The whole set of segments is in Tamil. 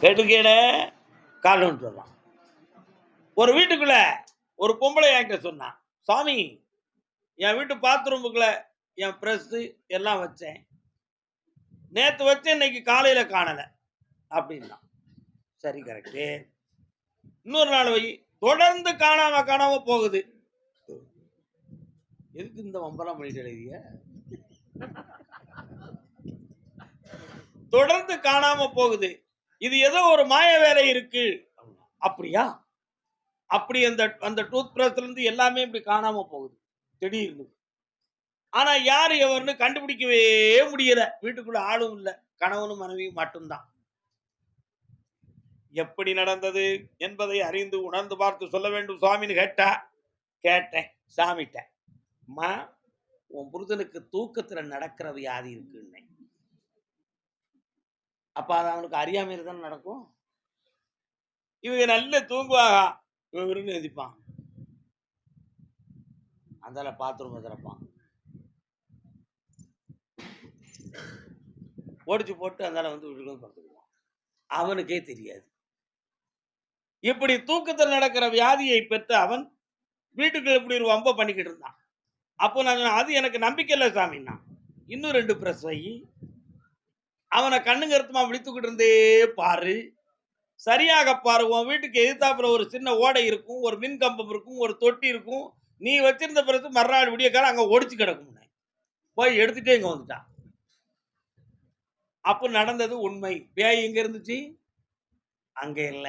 கெடுக்கேட கால் சொல்லலாம். ஒரு வீட்டுக்குள்ள ஒரு பொம்பளை என்கிட்ட சொன்னான், சாமி என் வீட்டு பாத்ரூமுக்குள்ள என் பிரஸ் எல்லாம் வச்சேன், நேத்து வச்சு இன்னைக்கு காலையில காணல அப்படின்னா. சரி கரெக்டு. இன்னொரு நாள் வை, தொடர்ந்து காணாம போகுது. எதுக்கு இந்த வம்பெல்லாம் பண்ணிட்டு எழுதிய? தொடர்ந்து காணாம போகுது, இது ஏதோ ஒரு மாய வேலை இருக்கு. அப்படியா? அப்படி அந்த அந்த டூத் பிரஷ்ல இருந்து எல்லாமே இப்படி காணாம போகுது திடீர்னு. ஆனா யாரு எவர்னு கண்டுபிடிக்கவே முடியல. வீட்டுக்குள்ள ஆளும் இல்ல, கணவனும் மனைவியும் மட்டும்தான். எப்படி நடந்தது என்பதை அறிந்து உணர்ந்து பார்த்து சொல்ல வேண்டும் சுவாமின்னு கேட்டா. கேட்டேன் சாமிட்ட, அம்மா உன் புருஷனுக்கு தூக்கத்துல நடக்கிற வியாதி இருக்குன்னு. அப்ப அது அவனுக்கு அறியாமையில தான் நடக்கும். இவங்க நல்ல தூங்குவாங்க, இவருன்னு எதிப்பான், அந்தால பாத்ரூம் திறப்பான், ஓடிச்சு போட்டு அந்தால வந்து வீட்டுக்கு படுத்துக்குவான். அவனுக்கே தெரியாது. இப்படி தூக்கத்தில் நடக்கிற வியாதியை பெற்ற அவன் வீட்டுக்குள்ள இப்படி ஒரு வம்ப பண்ணிக்கிட்டு இருந்தான். அப்போ நான் அது எனக்கு நம்பிக்கை இல்லை சாமின்னா, இன்னும் 2 பிரஸ் வை, அவனை கண்ணு கருத்துமா விழித்துக்கிட்டு இருந்தே பாரு, சரியாக பாரு. உன் வீட்டுக்கு எதிர்த்தாப்புல ஒரு சின்ன ஓடை இருக்கும், ஒரு மின் கம்பம் இருக்கும், ஒரு தொட்டி இருக்கும். நீ வச்சிருந்த பிறகு மறுநாள் விடிய காலம் அங்க ஒடிச்சு கிடக்கும். போய் எடுத்துட்டே இங்க வந்துட்டான். அப்ப நடந்தது உண்மை. பேய் எங்க இருந்துச்சு? அங்க இல்ல.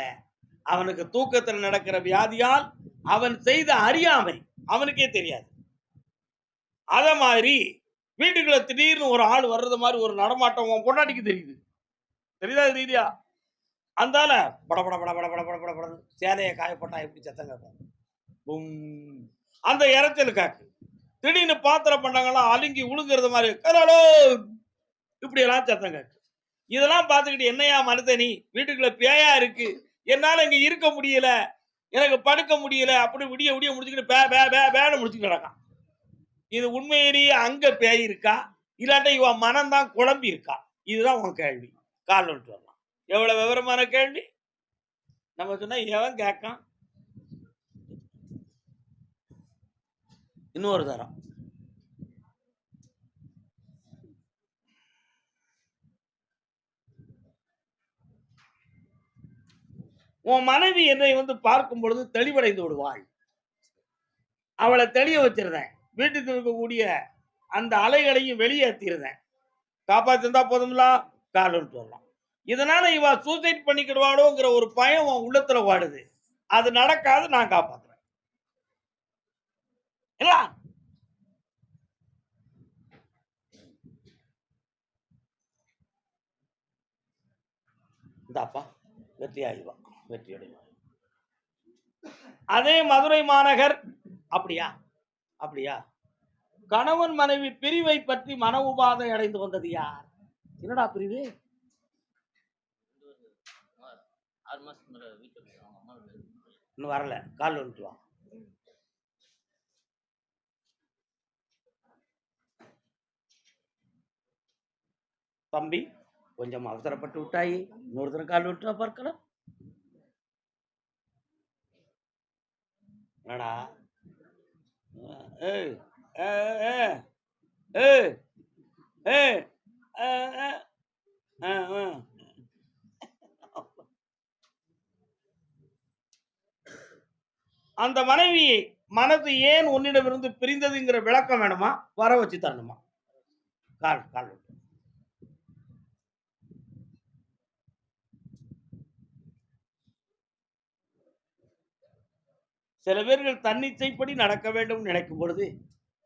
அவனுக்கு தூக்கத்தில் நடக்கிற வியாதியால் அவன் செய்த அறியாமை அவனுக்கே தெரியாது. அத மாதிரி வீட்டுக்குள்ள திடீர்னு ஒரு ஆள் வர்றது மாதிரி ஒரு நடமாட்டம் உன் பொண்டாட்டிக்கு தெரியுது. தெரியுதா தெரியுதா? அந்தால பட பட பட பட பட பட பட பட சேலையை காயப்பட்டா எப்படி சத்தம் கேட்கும், பும், அந்த இறைச்சல் காக்கு. திடீர்னு பாத்திர பண்டங்கள்லாம் அலுங்கி உழுங்குறது மாதிரி கலலோ இப்படி எல்லாம் சத்தம் கேட்கு. இதெல்லாம் பார்த்துக்கிட்டு என்னையா மனுதனி, வீட்டுக்குள்ள பேயா இருக்கு, என்னால இங்க இருக்க முடியல, எனக்கு படுக்க முடியல, அப்படி விடிய விடிய முடிச்சுக்கிட்டு பே பே பே பேன்னு முடிச்சுக்கிட்டு கிடக்கான். இது உண்மையிலேயே அங்க பேய் இருக்கா, இல்லாட்ட இவன் மனம்தான் குழம்பி இருக்கா? இதுதான் உன் கேள்வி. கால் வந்துட்டு வரலாம். எவ்வளவு விவரமான கேள்வி. நம்ம சொன்னா எவன் கேட்கான்? இன்னொரு தரம், உன் மனைவி என்னை வந்து பார்க்கும் பொழுது தெளிவடைந்து விடுவாள். அவளை தெளிய வச்சிருந்தேன். வீட்டுக்கு இருக்கக்கூடிய அந்த அலைகளையும் வெளியேற்றிருந்தேன். காப்பாத்திருந்தா போதும்ல, கால் வந்துட்டு வரலாம். இதனால இவ சூசைட் பண்ணிக்கிடுவாளோங்கிற ஒரு பயம் உன் உள்ளத்துல வாடுது. அது நடக்காது, நான் காப்பாத்துறேன். இல்ல இந்தாப்பா வெற்றி ஆகிடுவான், வெற்றி அடைவான். அதே மதுரை மாநகர். அப்படியா? அப்படியா? கணவன் மனைவி பிரிவை பற்றி மன உபாதை அடைந்து வந்தது யார்? என்னடா பிரிவு? இன்னும் வரல, கால் வந்துட்டு வா. தம்பி கொஞ்சம் அவசரப்பட்டு விட்டாய், இன்னொரு தடவை கால் விட்டுறா பார்க்கலாம். என்னடா? ஏய் ஏய் ஏய் ஏய் அந்த மனைவி மனது ஏன் உன்னிடமிருந்து பிரிந்ததுங்கிற விளக்கம் வேணுமா? வர வச்சு தரணுமா? கால் கால். சில பேர்கள் தன்னிச்சைப்படி நடக்க வேண்டும் நினைக்கும் பொழுது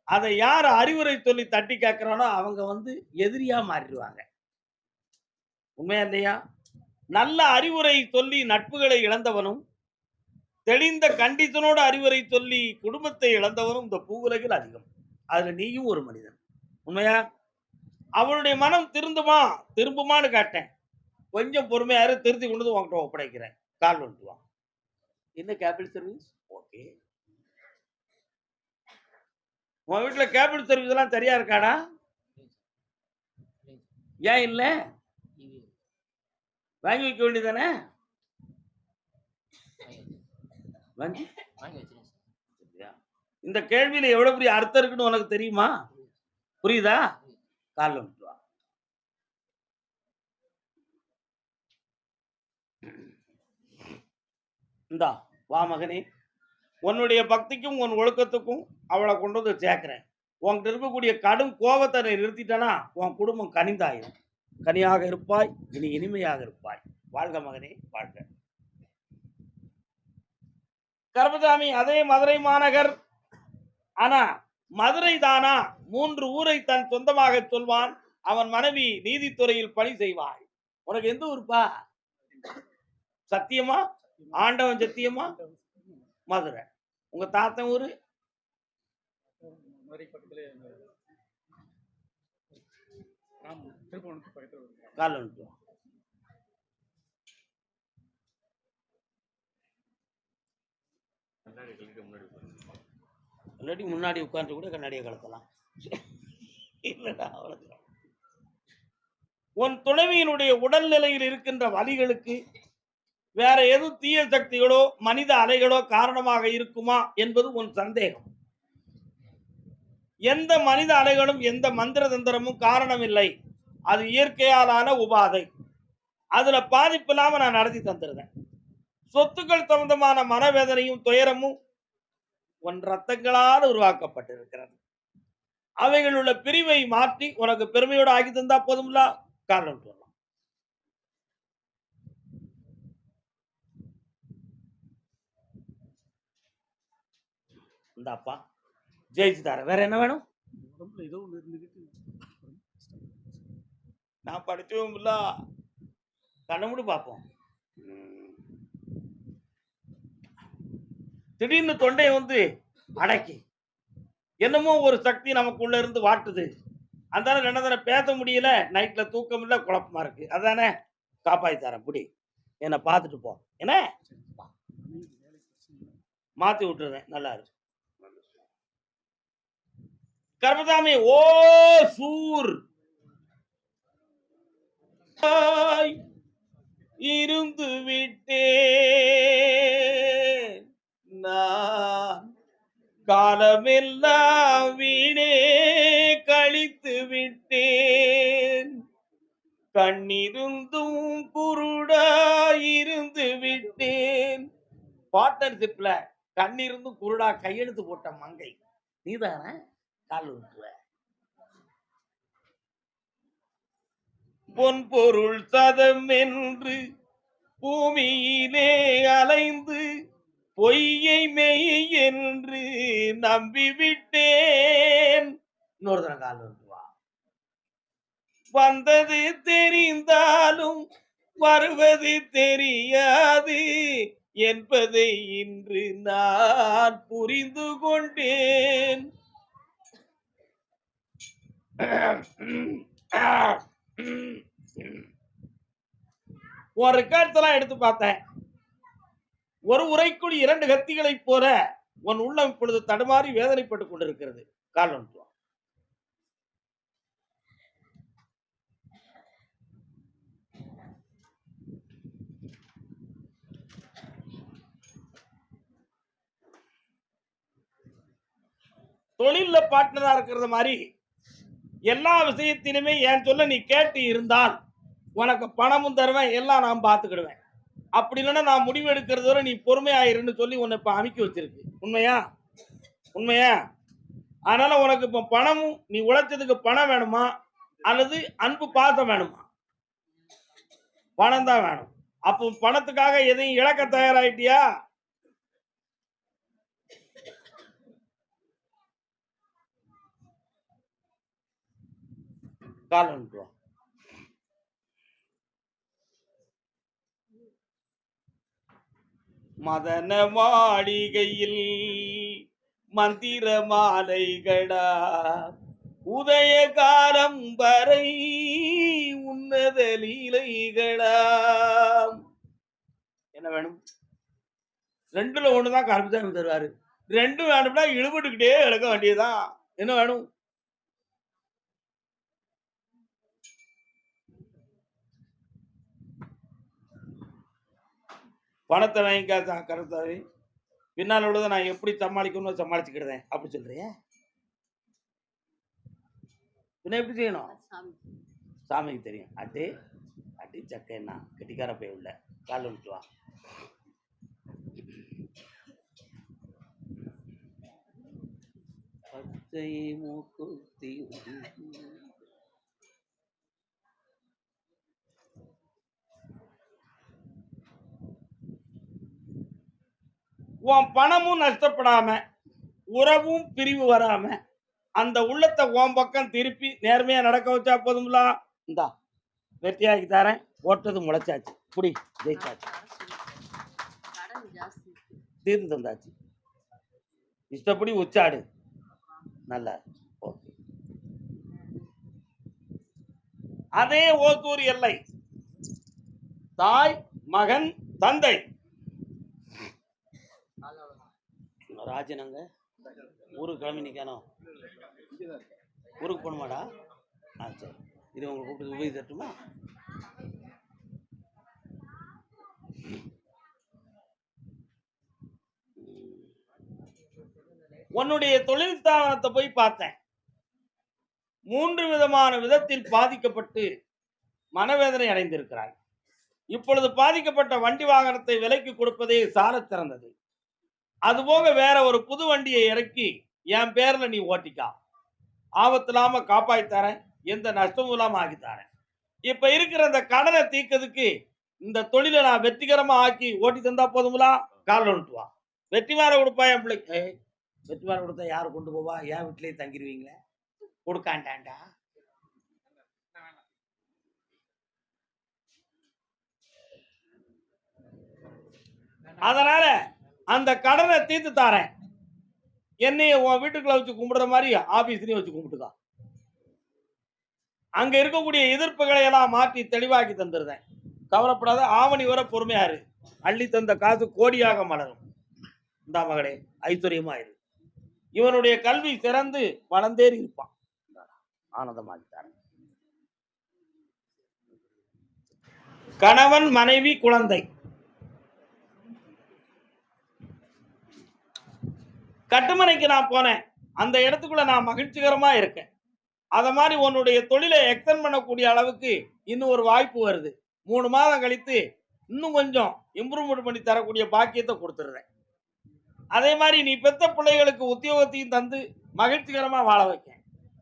அதை யார் அறிவுரை சொல்லி தட்டி கேட்கிறானோ அவங்க வந்து எதிரியா மாறிடுவாங்க. உண்மையா இல்லையா? நல்ல அறிவுரை சொல்லி நட்புகளை இழந்தவனும், தெளிந்த கண்டித்தனோடு அறிவுரை சொல்லி குடும்பத்தை இழந்தவனும் இந்த பூவுலகில் அதிகம். அதுல நீயும் ஒரு மனிதன். உண்மையா? அவனுடைய மனம் திரும்புமான்னு கேட்டேன். கொஞ்சம் பொறுமையாரு, திருத்தி கொண்டு வந்து உங்ககிட்ட ஒப்படைக்கிறேன். கால் வந்துட்டு வா. என்ன கேபிள் சர்வீஸ்? ஓகே. உன் வீட்டுல கேபிள் சர்வீஸ் எல்லாம் சரியா இருக்காடா? ஏன் இல்ல? வாங்கி வைக்க வேண்டியதானே? இந்த கேள்வியில எவ்வளவு பெரிய அர்த்தம் இருக்குன்னு உனக்கு தெரியுமா? புரியுதா? கால் வந்துட்டு வா. இந்தா வா மகனே, உன்னுடைய பக்திக்கும் உன் ஒழுக்கத்துக்கும் அவளை கொண்டு வந்து சேர்க்கிறேன். உன்கிட்ட இருக்கக்கூடிய கடும் கோபத்தை நிறுத்திட்டனா உன் குடும்பம் கனிந்தாயிரும். கனியாக இருப்பாய், இனி இனிமையாக இருப்பாய். வாழ்க மகனே, வாழ்க. கருப்பசாமி அதே மதுரை மாநகர். ஆனா மதுரை தானா? 3 ஊரை தன் சொந்தமாக சொல்வான். அவன் மனைவி நீதித்துறையில் பணி செய்வாள். உனக்கு எந்த ஊருப்பா? சத்தியமா? ஆண்டவன் சத்தியமா? மதுரை. உங்க தாத்தன் ஊரு? கால் வந்துட்டு முன்னாடி உட்கார்ந்து கூட கண்ணாடியை கலத்தலாம். இல்லடா, அவ்வளவுதான். உன் துணைவியினுடைய உடல்நிலையில் இருக்கின்ற வலிகளுக்கு வேற எதுவும் தீய சக்திகளோ மனித அலைகளோ காரணமாக இருக்குமா என்பது உன் சந்தேகம். எந்த மனித அலைகளும் எந்த மந்திர தந்திரமும் காரணம் இல்லை. அது இயற்கையாலான உபாதை. அதுல பாதிப்பு இல்லாம நான் நடத்தி தந்துருந்தேன். சொத்துக்கள் சம்பந்தமான மனவேதனையும் துயரமும் உன் ரத்தங்களால் உருவாக்கப்பட்டிருக்கிறது. அவைகள் உள்ள பிரிவை மாற்றி உனக்கு பெருமையோடு ஆக்கி தந்தா போதும்ல. காரணம் சொல்லலாம். இந்த அப்பா ஜெயிச்சு தர. வேற என்ன வேணும்? நான் படிச்சவும் இல்ல. கண்ணமுடி பார்ப்போம். திடீர்னு தொண்டையை வந்து அடக்கி என்னமோ ஒரு சக்தி நமக்குள்ள இருந்து வாட்டுது. அந்த ரெண்டு பேச முடியல. நைட்ல தூக்கம் இல்ல, குழப்பமா இருக்கு. அதானே காப்பாத்தி தரேன். புடி, என்ன பார்த்துட்டு போ. என்ன மாத்தி விட்டுறேன். நல்லா இருக்கு. கருப்பசாமி ஓ சூர் இருந்து விட்டேன் நான், காலமெல்லாம் வீணே கழித்து விட்டேன், கண்ணிருந்தும் குருடா இருந்து விட்டேன். பார்ட்னர்ஷிப்ல கண்ணிருந்தும் குருடா கையெழுத்து போட்ட மங்கை நீதானே? கால் விட்டுருவ. பொன் பொருள் சதம் என்று பூமியிலே அலைந்து பொய்யை மெய் என்று நம்பிவிட்டேன். இன்னொரு தரம் கால் விட்டுவா. வந்தது தெரிந்தாலும் வருவது தெரியாது என்பதை இன்று நான் புரிந்து கொண்டேன். ஒரு ரெக்கார்ட்லாம் எடுத்து பார்த்தேன். ஒரு உரைக்குள் 2 கத்திகளை போல உன் உள்ளம் இப்பொழுது தடுமாறி வேதனைப்பட்டுக் கொண்டிருக்கிறது. கால் வந்துட்டு வா. தொழில பார்ட்னரா இருக்கிறது மாதிரி எல்லா விஷயத்திலுமே என் சொல்ல நீ கேட்டு இருந்தால் உனக்கு பணமும் தருவேன், எல்லாம் நான் பார்த்துக்கிடுவேன். அப்படி இல்லைன்னா நான் முடிவு எடுக்கிறது வரை நீ பொறுமையாயிருன்னு சொல்லி உன்னை இப்ப அமைக்க வச்சிருக்கு. உண்மையா? உண்மையா? அதனால உனக்கு இப்ப பணமும் நீ உழைச்சதுக்கு பணம் வேணுமா அல்லது அன்பு பாசம் வேணுமா? பணம் தான் வேணும். அப்போ பணத்துக்காக எதையும் இழக்க தயாராயிட்டியா? கால் வந்துட்டு மதன மாளிகையில் மந்திர மாலைகளா, உதயகாலம் வரை உன்னத லீலைகளா. என்ன வேணும்? 2ல 1 தான் கருப்புசாமி தருவாரு. 2 வேணும்னா இழுபட்டுக்கிட்டே எடுக்க வேண்டியதுதான். என்ன வேணும்? பணத்தை வாங்கிக்கா கருத்தாவே பின்னால் உள்ளதை நான் எப்படி சமாளிக்கணும்னு சமாளிச்சுக்கிடுதேன் அப்படி சொல்றிய. பின்ன எப்படி செய்யணும் சாமிக்கு தெரியும். அட்டி அட்டி சக்கைன்னா கெட்டிக்கார போய் உள்ள கால் விட்டு வா. பச்சை மூக்குத்தி உன் பணமும் நஷ்டப்படாம உறவும் பிரிவு வராம அந்த உள்ளத்தை உன் பக்கம் திருப்பி நேர்மையா நடக்க வச்சா போதும்ல. இந்தா வெற்றியாக்கி தரேன். ஓட்டது முளைச்சாச்சு. புடி ஜெயிச்சாச்சு. தீர்ந்து வந்தாச்சு. இஷ்டப்படி உச்சாடு. நல்லா ஓகே. அதே ஓசூர் எல்லை தாய் மகன் தந்தை ராஜனங்க ஊருக்கு கிளம்பி நிற்கணும். ஊருக்கு போகணுமாடா? ஆ சரி. இது உங்களை கூப்பிட்டு உபயோகி தட்டுமா? உன்னுடைய தொழில் ஸ்தாபனத்தை போய் பார்த்தேன். 3 விதமான விதத்தில் பாதிக்கப்பட்டு மனவேதனை அடைந்திருக்கிறாய். இப்பொழுது பாதிக்கப்பட்ட வண்டி வாகனத்தை விலைக்கு கொடுப்பதே சால சிறந்தது. அதுபோக வேற ஒரு புது வண்டியை இறக்கி என் பேர்ல நீ ஓட்டிக்கா. ஆபத்து இல்லாம காப்பாற்றித்தரேன். எந்த நஷ்டமும் இல்லாம ஆக்கித்தாரேன். இப்ப இருக்கிற அந்த கடனை தீர்க்கிறதுக்கு இந்த தொழிலை நான் வெற்றிகரமா ஆக்கி ஓட்டி தந்தா போதுங்களா? காலில் விட்டு வா. வெற்றி மாற கொடுப்பா என் பிள்ளைக்கு. வெற்றி மாற கொடுத்தா யாரு கொண்டு போவா? என் வீட்டிலேயே தங்கிடுவீங்களே. கொடுக்காண்டாண்டா. அதனால அந்த கடனை தீர்த்து தாரேன். என்னைய உன் வீட்டுக்குள்ள வச்சு கும்பிடுற மாதிரி ஆபீஸ்லயும் வச்சு கும்பிட்டுக்கா. அங்க இருக்கக்கூடிய எதிர்ப்புகளை எல்லாம் மாற்றி தெளிவாக்கி தந்துருந்தேன். கவலைப்படாத. ஆவணி வர பொறுமையாரு. அள்ளி தந்த காசு கோடியாக மலரும். இந்த மகளே ஐஸ்வர்யமா இரு. இவனுடைய கல்வி சிறந்து வளர்ந்தேறி இருப்பான். ஆனந்தமாகித்தார். கணவன் மனைவி குழந்தை கட்டுமனைக்கு நான் போனேன். அந்த இடத்துக்குள்ள நான் மகிழ்ச்சிகரமா இருக்கேன். அத மாதிரி உன்னுடைய தொழிலை எக்ஸ்டெண்ட் பண்ணக்கூடிய அளவுக்கு இன்னும் ஒரு வாய்ப்பு வருது. 3 மாதம் கழித்து இன்னும் கொஞ்சம் இம்ப்ரூவ்மெண்ட் பண்ணி தரக்கூடிய பாக்கியத்தை கொடுத்துடுறேன். அதே மாதிரி நீ பெத்த பிள்ளைகளுக்கு உத்தியோகத்தையும் தந்து மகிழ்ச்சிகரமா வாழ வைக்க.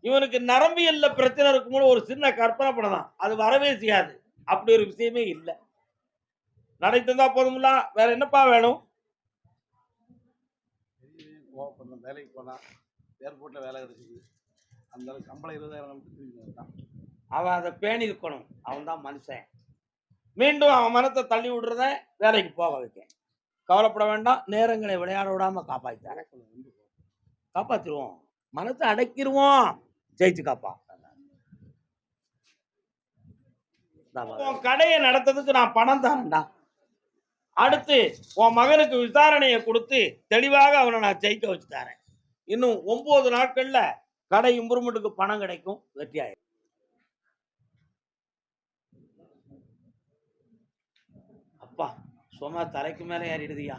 இவனுக்கு நரம்பியல்ல பிரச்சனை இருக்கும்போது ஒரு சின்ன கற்பனை பண்ணலாம். அது வரவே செய்யாது. அப்படி ஒரு விஷயமே இல்லை. நடை தந்தா போதுங்களா? வேற என்னப்பா வேணும்? வேலைக்கு போனா ஏர்போர்ட்ல வேலை கிடைச்சிது. அந்த அளவுக்கு சம்பளம் 20,000 அவன் அதை பேணி இருக்கணும். அவன் தான் மனுஷன். மீண்டும் அவன் மனத்தை தள்ளி விடுறத வேலைக்கு போக வைக்க. கவலைப்பட வேண்டாம். நேரங்களை விளையாட விடாம காப்பாற்ற காப்பாத்திருவோம். மனத்தை அடக்கிடுவோம். ஜெயிச்சு காப்பா. கடையை நடத்துறதுக்கு நான் பணம் தரேன்டா. அடுத்து உன் மகனுக்கு விசாரணையை கொடுத்து தெளிவாக அவனை நான் ஜெயிக்க வச்சு தரேன். இன்னும் 9 நாட்கள்ல கடை இம்ப்ரூவ்மெண்ட்டுக்கு பணம் கிடைக்கும். வெற்றியாயிரும். அப்பா சும்மா தலைக்கு மேல ஏறிடுதியா.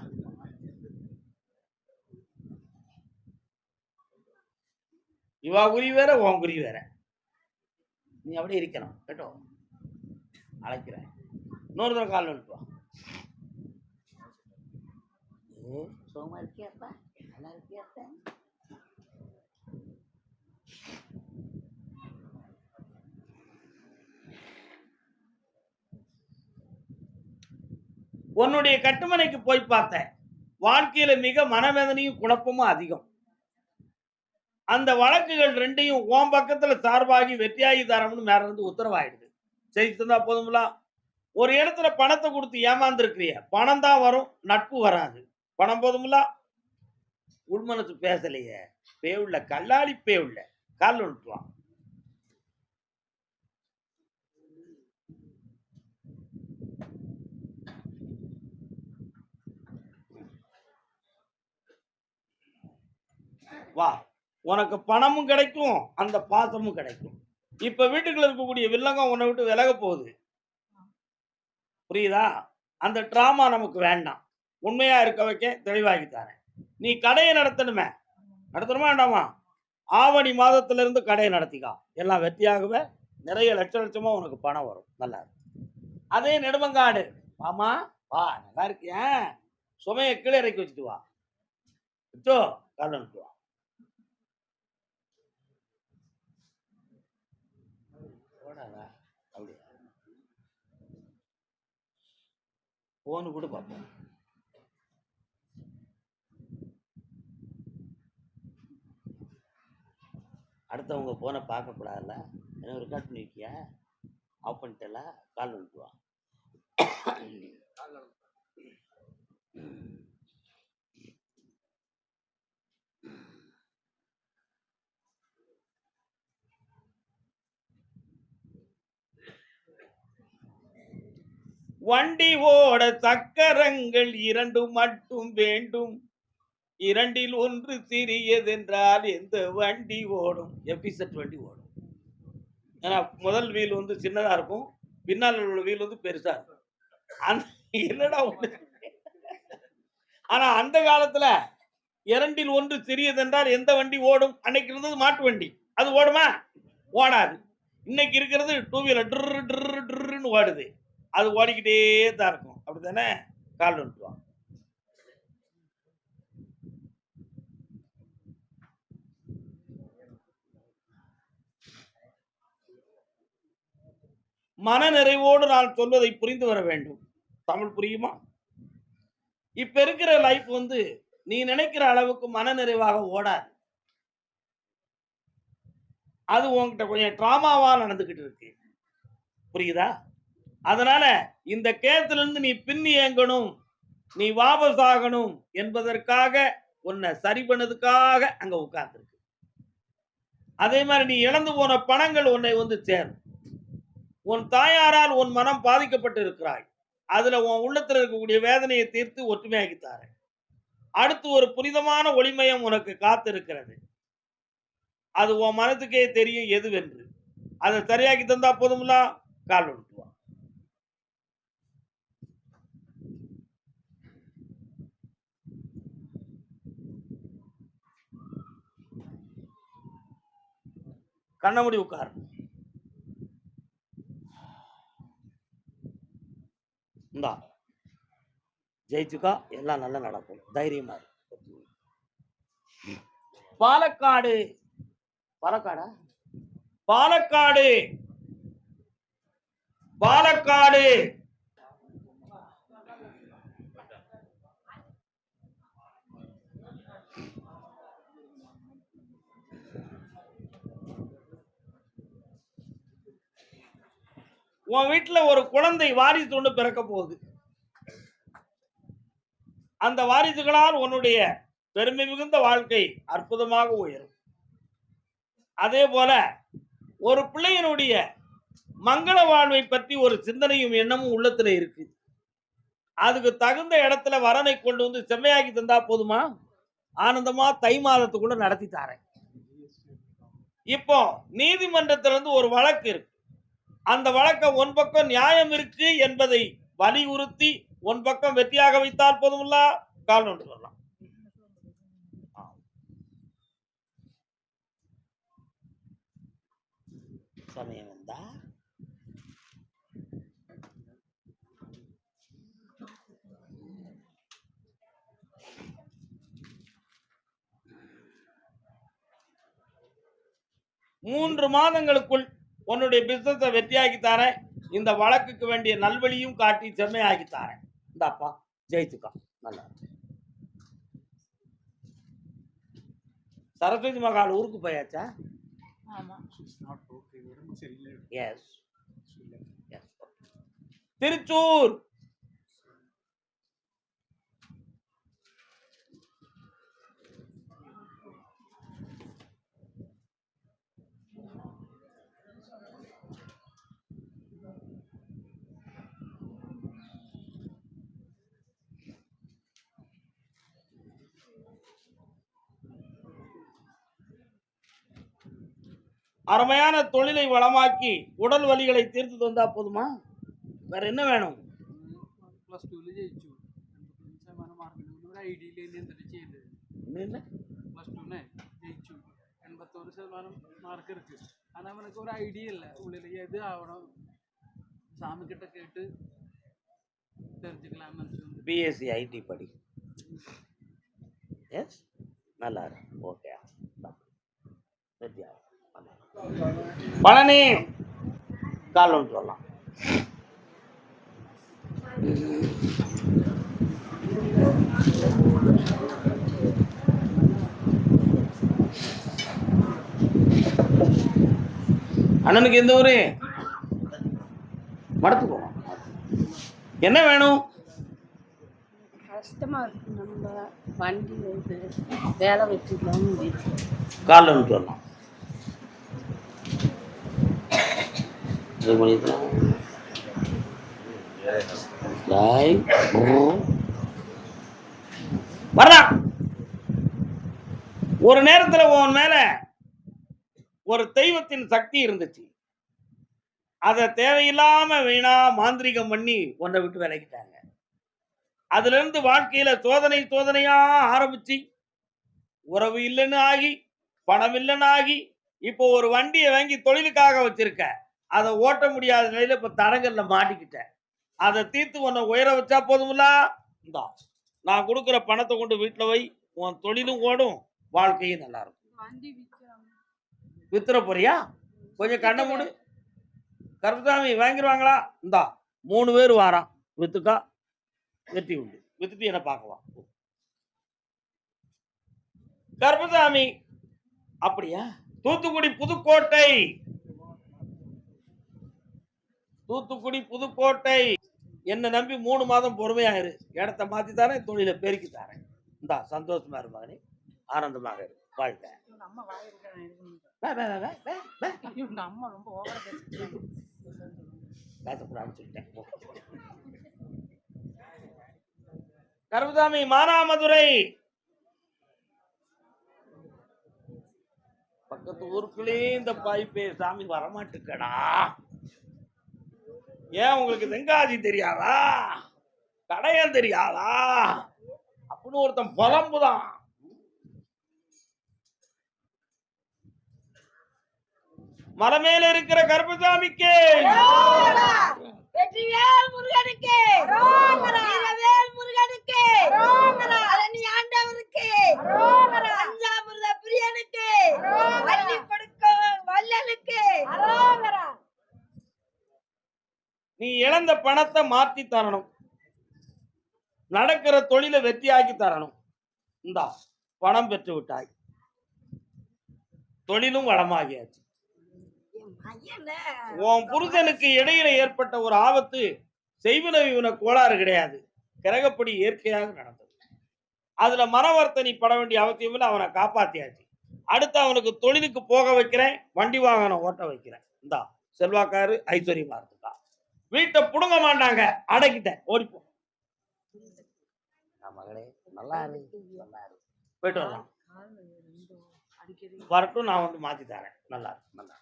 இவா குறி வேற உன் குறி வேற. நீ அப்படியே இருக்கணும் கேட்டோ. அழைக்கிறேன். இன்னொரு தடவை கால் நினைப்பா. சும்மா இருக்கியாப்பா? நல்லா இருக்கியாப்பா? உன்னுடைய கட்டுமனைக்கு போய் பார்த்தேன். வாழ்க்கையில மிக மனவேதனையும் குழப்பமும் அதிகம். அந்த வழக்குகள் 2ஐயும் உன் பக்கத்துல சார்பாகி வெற்றியாகி தரம்னு மேல இருந்து உத்தரவாயிடுது. செய்திருந்தா போதுங்களா? ஒரு இடத்துல பணத்தை கொடுத்து ஏமாந்துருக்கிறிய. பணம் தான் வரும், நட்பு வராது. பணம் போதுங்களா? உள்மனசு பேசலையே. பேவுள்ள கல்லாளி பேவுள்ள கால் விட்டுவான். வா, உனக்கு பணமும் கிடைக்கும், அந்த பாசமும் கிடைக்கும். இப்ப வீட்டுக்குள்ள இருக்கக்கூடிய வில்லங்கம் உன்னை விட்டு விலக போகுது. புரியுதா? அந்த டிராமா நமக்கு வேண்டாம். உண்மையா இருக்க வைக்க தெளிவாக்கி தரேன். நீ கடையை நடத்தணுமே, நடத்தணுமா வேண்டாமா? ஆவணி மாதத்துல இருந்து கடையை நடத்திக்கா. எல்லாம் வெற்றியாகவே நிறைய லட்ச லட்சமா உனக்கு பணம் வரும். நல்லா இருக்கும். அதே நெடுமங்காடு, ஆமா வா நல்லா இருக்கியா, சுமையை கீழே இறக்கி வச்சுட்டு வா, வச்சோ கால் வந்துட்டு வா. போடாதா அப்படியா? போன்னு கூட பார்ப்போம். அடுத்தவங்க போனை பார்க்கக்கூடாதுல்ல. என்ன ரெக்கார்ட் பண்ணி வைக்கியா? ஆஃப் பண்ணிட்டல, கால் வந்துட்டு வா. வண்டி ஓட சக்கரங்கள் இரண்டு மட்டும் வேண்டும், இரண்டில் ஒன்று சிறியதென்றால் எந்த வண்டி ஓடும்? எபிசெட் வண்டி ஓடும். ஏன்னா முதல் வீல் வந்து சின்னதா இருக்கும், பின்னால் உள்ள வீல் வந்து பெருசா இருக்கும். என்னடா ஒண்ணு. ஆனா அந்த காலத்துல இரண்டில் ஒன்று சிறியதென்றால் எந்த வண்டி ஓடும்? அன்னைக்கு இருந்தது மாட்டு வண்டி, அது ஓடுமா? ஓடாது. இன்னைக்கு இருக்கிறது டூ வீலர், ட்ருன்னு ஓடுது. அது ஓடிக்கிட்டே தான் இருக்கும். அப்படித்தானே? கால் வந்துட்டு. மன நிறைவோடு நான் சொல்வதை புரிந்து வர வேண்டும். தமிழ் புரியுமா? இப்ப இருக்கிற லைஃப் வந்து நீ நினைக்கிற அளவுக்கு மன நிறைவாக ஓடாது. அது உன்கிட்ட கொஞ்சம் டிராமாவா நடந்துகிட்டு இருக்கு. புரியுதா? அதனால இந்த கேத்துல இருந்து நீ பின்னி ஏங்கணும், நீ வாபஸ் ஆகணும் என்பதற்காக உன்னை சரி பண்ணதுக்காக அங்க உட்கார்ந்துருக்கு. அதே மாதிரி நீ இழந்து போன பணங்கள் உன்னை வந்து சேரும். உன் தாயாரால் உன் மனம் பாதிக்கப்பட்டு இருக்கிறாய். அதுல உன் உள்ளத்துல இருக்கக்கூடிய வேதனையை தீர்த்து ஒற்றுமையாக்கி தாரேன். அடுத்து ஒரு புனிதமான ஒளிமயம் உனக்கு காத்திருக்கிறது. அது உன் மனத்துக்கே தெரியும் எதுவென்று. அதை சரியாக்கி தந்தா போதும்ல, கால் விட்டுவா. கண்ணமுடி உட்கார். இந்தா ஜெயிச்சுக்கா, எல்லாம் நல்லா நடக்கும். தைரியமா இருக்கு. பாலக்காடு, பாலக்காடா? பாலக்காடு, பாலக்காடு. உன் வீட்டுல ஒரு குழந்தை வாரிசு ஒன்று பிறக்க போகுது. அந்த வாரிசுகளால் உன்னுடைய பெருமை மிகுந்த வாழ்க்கை அற்புதமாக உயரும். அதே போல ஒரு பிள்ளையினுடைய மங்கள வாழ்வை பற்றி ஒரு சிந்தனையும் எண்ணமும் உள்ளத்துல இருக்கு. அதுக்கு தகுந்த இடத்துல வரனை கொண்டு வந்து செம்மையாக்கி தந்தா போதுமா? ஆனந்தமா தை மாதத்துக்குள்ள நடத்தி தாரேன். இப்போ நீதிமன்றத்துல இருந்து ஒரு வழக்கு இருக்கு. அந்த வழக்க உன் பக்கம் நியாயம் இருக்கு என்பதை வலியுறுத்தி உன் பக்கம் வெற்றியாக வைத்தால் போதும்ல, கால் ஒன்று சொல்லலாம். சமயம் வந்தா மூன்று மாதங்களுக்குள் உன்னுடைய பிசினஸை வெற்றியாக்கி தாரேன். இந்த வழக்குக்கு வேண்டிய நல்வழியும் காட்டி செம்மையாக்கி தாரேன். இந்தாப்பா ஜெயிச்சுக்கா. நல்லா சரஸ்வதி மகால் ஊருக்கு போயாச்சா? எஸ். திருச்சூர், அருமையான தொழிலை வளமாக்கி உடல் வலிகளை தீர்த்து தந்தா போதுமா? வேற என்ன வேணும்? +2 ജയിച്ചു 85% മാർക്കിന് ഒരു ഐഡിയ ഇല്ല എന്തിട്ട് ചെയ്യേണ്ടത് +2 ജയിച്ചു 81% മാർക്ക് இருக்கு ஆனா அவனுக்கு ஒரு ஐடியா இல்ல உள்ள எது ஆவணும் சாமி கிட்ட கேட்டு தெரிஞ்சுக்கலாம்னு நினைச்சு பிஎஸ்சி ஐடி படி. எஸ், நல்லா இருக்கு. ஓகே, பழனி கால் ஒன்று சொல்லலாம். அண்ணனுக்கு எந்த ஊரு? மடத்து போகலாம். என்ன வேணும்? கஷ்டமா இருக்கு. நம்ம வண்டி வந்து வேலை வச்சுக்கலாம். காலில் ஒன்று சொல்லலாம். இது பண்ணிக்கலாம். வர்றான். ஒரு நேரத்துல உன் மேல ஒரு தெய்வத்தின் சக்தி இருந்துச்சு. அதை தேவையில்லாம வீணா மாந்திரிகம் பண்ணி உன்னை விட்டு விலகிட்டாங்க. அதுல இருந்து வாழ்க்கையில சோதனையா ஆரம்பிச்சு உறவு இல்லைன்னு ஆகி பணம் இல்லைன்னு ஆகி இப்போ ஒரு வண்டியை வாங்கி தொழிலுக்காக வச்சிருக்க. அதை ஓட்ட முடியாத நிலையில இப்ப தடங்கல்ல மாட்டிக்கிட்ட. அதை தீர்த்து உன்னை உயர வச்சா போதுமில்ல. இந்தா நான் கொடுக்குற பணத்தை கொண்டு வீட்டுல வை. உன் தொழிலும் ஓடும், வாழ்க்கையும் நல்லா இருக்கும். வித்துற போறியா? கொஞ்சம் கண்ண மூடு. கருப்பசாமி வாங்கிடுவாங்களா? இந்தா 3 பேர் வாரான். வித்துக்கா, வெற்றி உண்டு. வித்துட்டு என்ன பார்க்கலாம். கருப்பசாமி அப்படியா? தூத்துக்குடி புதுக்கோட்டை, தூத்துக்குடி புதுக்கோட்டை. என்ன நம்பி 3 மாதம் பொறுமையாயிரு. இடத்த மாத்தி தானே, தொழிலை பெருக்கி தரேன். இந்தா சந்தோஷமா இருப்பாரு, ஆனந்தமாக இரு. வாழ்க்கை அம்மா ரொம்ப ஓவரா பேசக்கூடாதுன்னு. கருப்பசாமி மானாமதுரை பக்கத்து ஊருக்குள்ளே இந்த பாய்ப்பே சாமி வரமாட்டுக்கடா. ஏன் உங்களுக்கு தென்காசி தெரியாதா? கடையம் தெரியாதா? அப்படின்னு ஒருத்தன் புலம்புதான். மலை மேல இருக்கிற கருப்பசாமிக்கு வெற்றிவேல் முருகனுக்கு, வீரவேல் முருகனுக்கு, பழனி ஆண்டவருக்கு, பஞ்சாமிர்த பிரியனுக்கு, அள்ளி கொடுக்கும் வள்ளலுக்கு. நீ இழந்த பணத்தை மாற்றி தரணும். நடக்கிற தொழிலை வெற்றியாக்கி தரணும். இந்தா பணம் பெற்று விட்டாய், தொழிலும் வளமாகியாச்சு. உன் புருஷனுக்கு இடையில ஏற்பட்ட ஒரு ஆபத்து செய்வின கோளாறு கிடையாது, கிரகப்படி இயற்கையாக நடந்தது. அதுல மனவர்த்தனை பட வேண்டிய அவசியம் இல்லை. அவனை காப்பாத்தியாச்சு. அடுத்து அவனுக்கு தொழிலுக்கு போக வைக்கிறேன், வண்டி வாகனம் ஓட்ட வைக்கிறேன். இந்தா செல்வாக்காரு, ஐஸ்வர்யமா இருந்துட்டா. வீட்டை புடுங்க மாட்டாங்க, அடக்கிட்டேன், ஓடிப்போம். மகளே நல்லா இருக்கு, நல்லா இருக்கு. போயிட்டு வரலாம். வரட்டும், நான் வந்து மாத்தி தரேன். நல்லா இருக்கு, நல்லா.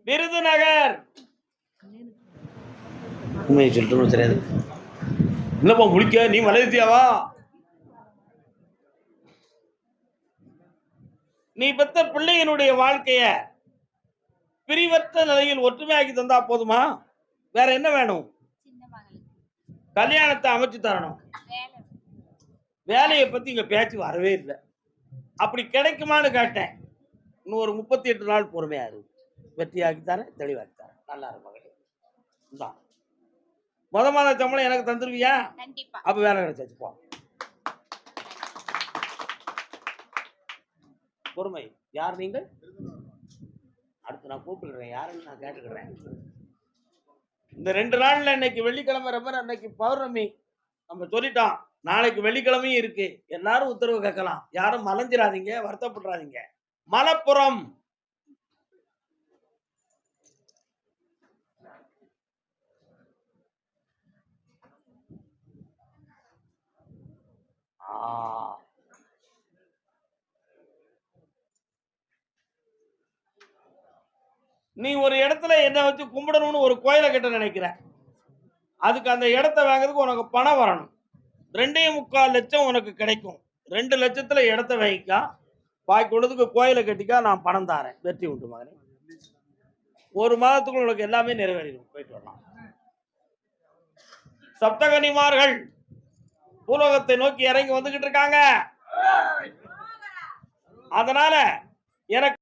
விருதுநகர் உண்மையை சொல்லிட்டு தெரியாது. இல்லப்பா முழிக்க, நீ மலேசியாவா? நீ பெற்ற பிள்ளையினுடைய வாழ்க்கைய பிரிவற்ற நிலையில் ஒற்றுமையாக்கி தந்தா போதுமா? வேற என்ன வேணும்? கல்யாணத்தை அமைச்சு தரணும். வேலையை பத்தி இங்க பேச்சு வரவே இல்லை. அப்படி கிடைக்குமான்னு கேட்டேன். இன்னும் ஒரு 38 நாள் பொறுமையா இருக்கு. வெற்றியாக்கி தரேன், தெளிவாக்கி தரேன். நல்லா இருக்கும் மகளே. முத மாத சம்பளம் எனக்கு தந்துருவியா? அப்ப வேலை கிடைச்சாச்சு. போ. பொறுமை. யார் நீங்கள்? அடுத்து நான் கூப்பிடுறேன், யாருன்னு நான் கேட்டுக்கிறேன். இந்த 2 நாள்ல இன்னைக்கு வெள்ளிக்கிழமை, ரொம்ப அன்னைக்கு பௌர்ணமி நம்ம சொல்லிட்டோம். நாளைக்கு வெள்ளிக்கிழமையும் இருக்கு. எல்லாரும் உத்தரவு கேட்கலாம். யாரும் மலைஞ்சிடாதீங்க, வருத்தப்படுறாதீங்க. மலப்புறம் நீ ஒரு இடத்துல என்ன வச்சு கும்பிடணும்னு ஒரு கோயிலை கட்ட நினைக்கிற. அதுக்கு அந்த இடத்த வாங்குறதுக்கு உனக்கு பணம் வரணும். 2.25 லட்சம் உனக்கு கிடைக்கும். 2 லட்சத்துல இடத்த வாங்கிக்கா, பாக்கி உள்ளதுக்கு கோயிலை கட்டிக்கா, நான் பணம் தாரேன். வெற்றி உண்டு மகனே. 1 மாதத்துக்குள்ள உனக்கு எல்லாமே நிறைவேறிடும். போயிட்டு வரலாம். சப்தகனிமார்கள் பூலோகத்தை நோக்கி இறங்கி வந்துகிட்டு இருக்காங்க. அதனால எனக்கு